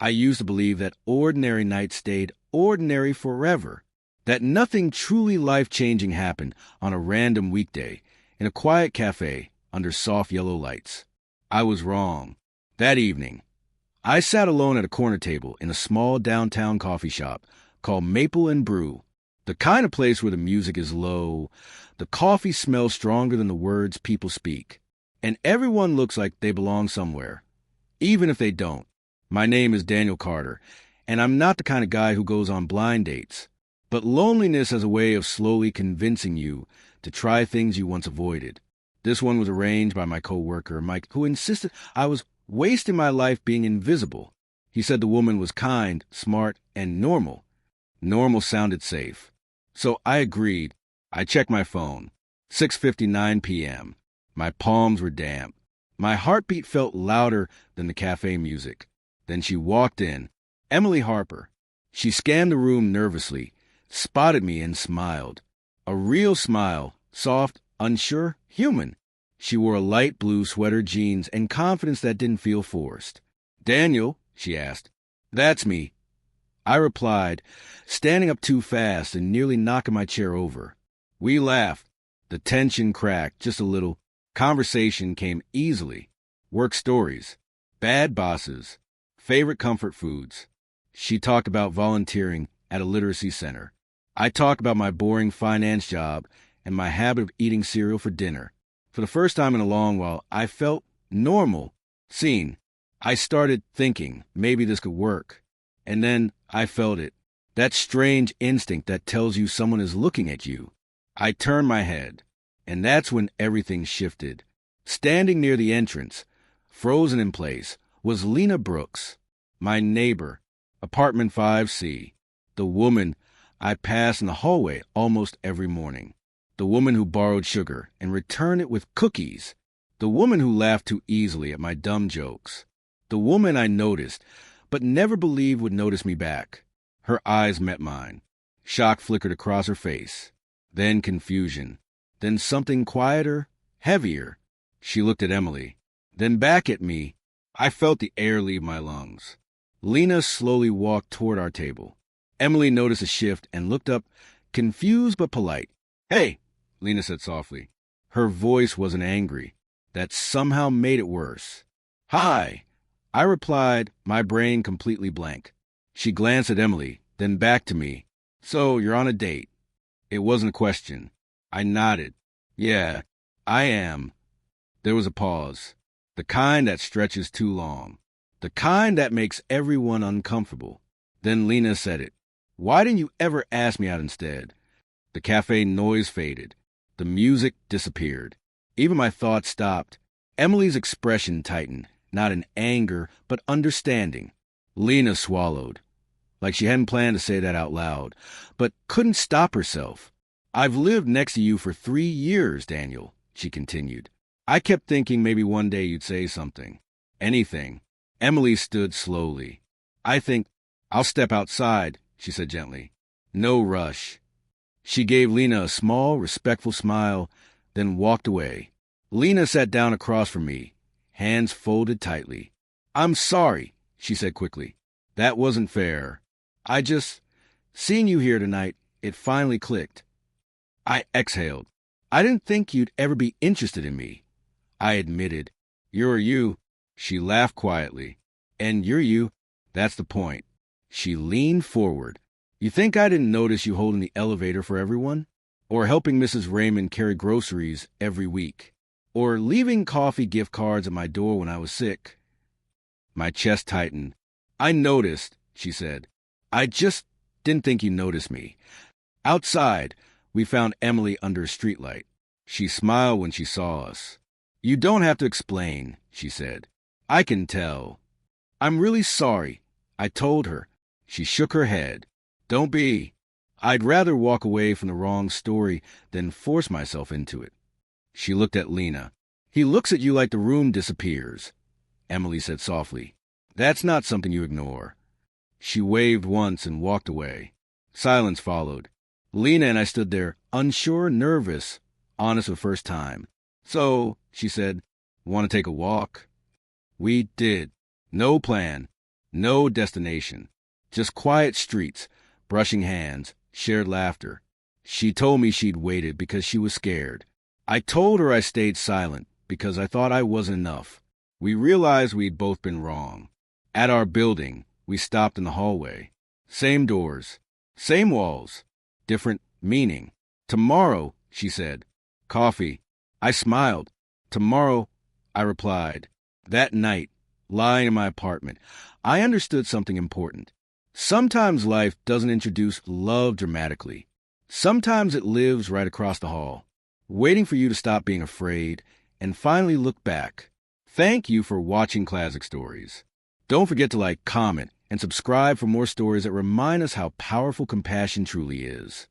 I used to believe that ordinary nights stayed ordinary forever, that nothing truly life-changing happened on a random weekday in a quiet cafe under soft yellow lights. I was wrong. That evening, I sat alone at a corner table in a small downtown coffee shop called Maple and Brew, the kind of place where the music is low, the coffee smells stronger than the words people speak, and everyone looks like they belong somewhere, even if they don't. My name is Daniel Carter, and I'm not the kind of guy who goes on blind dates, but loneliness has a way of slowly convincing you to try things you once avoided. This one was arranged by my coworker, Mike, who insisted I was wasting my life being invisible. He said the woman was kind, smart, and normal. Normal sounded safe. So I agreed. I checked my phone. 6:59 p.m. My palms were damp. My heartbeat felt louder than the cafe music. Then she walked in. Emily Harper. She scanned the room nervously, spotted me, and smiled. A real smile, soft, unsure, human. She wore a light blue sweater, jeans, and confidence that didn't feel forced. "Daniel?" she asked. "That's me." I replied, standing up too fast and nearly knocking my chair over. We laughed. The tension cracked just a little. Conversation came easily. Work stories, bad bosses, favorite comfort foods. She talked about volunteering at a literacy center. I talked about my boring finance job and my habit of eating cereal for dinner. For the first time in a long while, I felt normal, seen. I started thinking maybe this could work. And then I felt it. That strange instinct that tells you someone is looking at you. I turned my head, and that's when everything shifted. Standing near the entrance, frozen in place, was Lena Brooks, my neighbor, apartment 5C, the woman I pass in the hallway almost every morning. The woman who borrowed sugar and returned it with cookies. The woman who laughed too easily at my dumb jokes. The woman I noticed, but never believed would notice me back. Her eyes met mine. Shock flickered across her face. Then confusion. Then something quieter, heavier. She looked at Emily. Then back at me. I felt the air leave my lungs. Lena slowly walked toward our table. Emily noticed a shift and looked up, confused but polite. "Hey," Lena said softly. Her voice wasn't angry. That somehow made it worse. "Hi," I replied, my brain completely blank. She glanced at Emily, then back to me. "So, you're on a date?" It wasn't a question. I nodded. "Yeah, I am." There was a pause. The kind that stretches too long. The kind that makes everyone uncomfortable. Then Lena said it. "Why didn't you ever ask me out instead?" The cafe noise faded. The music disappeared. Even my thoughts stopped. Emily's expression tightened, not in anger, but understanding. Lena swallowed, like she hadn't planned to say that out loud, but couldn't stop herself. "I've lived next to you for 3 years, Daniel," she continued. "I kept thinking maybe one day you'd say something. Anything." Emily stood slowly. "I'll step outside," she said gently. "No rush." She gave Lena a small, respectful smile, then walked away. Lena sat down across from me, hands folded tightly. "I'm sorry," she said quickly. "That wasn't fair. Seeing you here tonight, it finally clicked." I exhaled. "I didn't think you'd ever be interested in me." I admitted. "You're you." She laughed quietly. "And you're you. That's the point." She leaned forward. "You think I didn't notice you holding the elevator for everyone? Or helping Mrs. Raymond carry groceries every week? Or leaving coffee gift cards at my door when I was sick?" My chest tightened. "I noticed," she said. "I just didn't think you noticed me." Outside, we found Emily under a streetlight. She smiled when she saw us. "You don't have to explain," she said. "I can tell." "I'm really sorry," I told her. She shook her head. "Don't be. I'd rather walk away from the wrong story than force myself into it." She looked at Lena. "He looks at you like the room disappears," Emily said softly. "That's not something you ignore." She waved once and walked away. Silence followed. Lena and I stood there, unsure, nervous, honest for the first time. "So," she said, "want to take a walk?" We did. No plan. No destination. Just quiet streets, brushing hands, shared laughter. She told me she'd waited because she was scared. I told her I stayed silent because I thought I wasn't enough. We realized we'd both been wrong. At our building, we stopped in the hallway. Same doors, same walls, different meaning. Tomorrow, she said. Coffee. I smiled. Tomorrow, I replied. That night, lying in my apartment, I understood something important. Sometimes life doesn't introduce love dramatically. Sometimes it lives right across the hall, waiting for you to stop being afraid and finally look back. Thank you for watching Classic Stories. Don't forget to like, comment, and subscribe for more stories that remind us how powerful compassion truly is.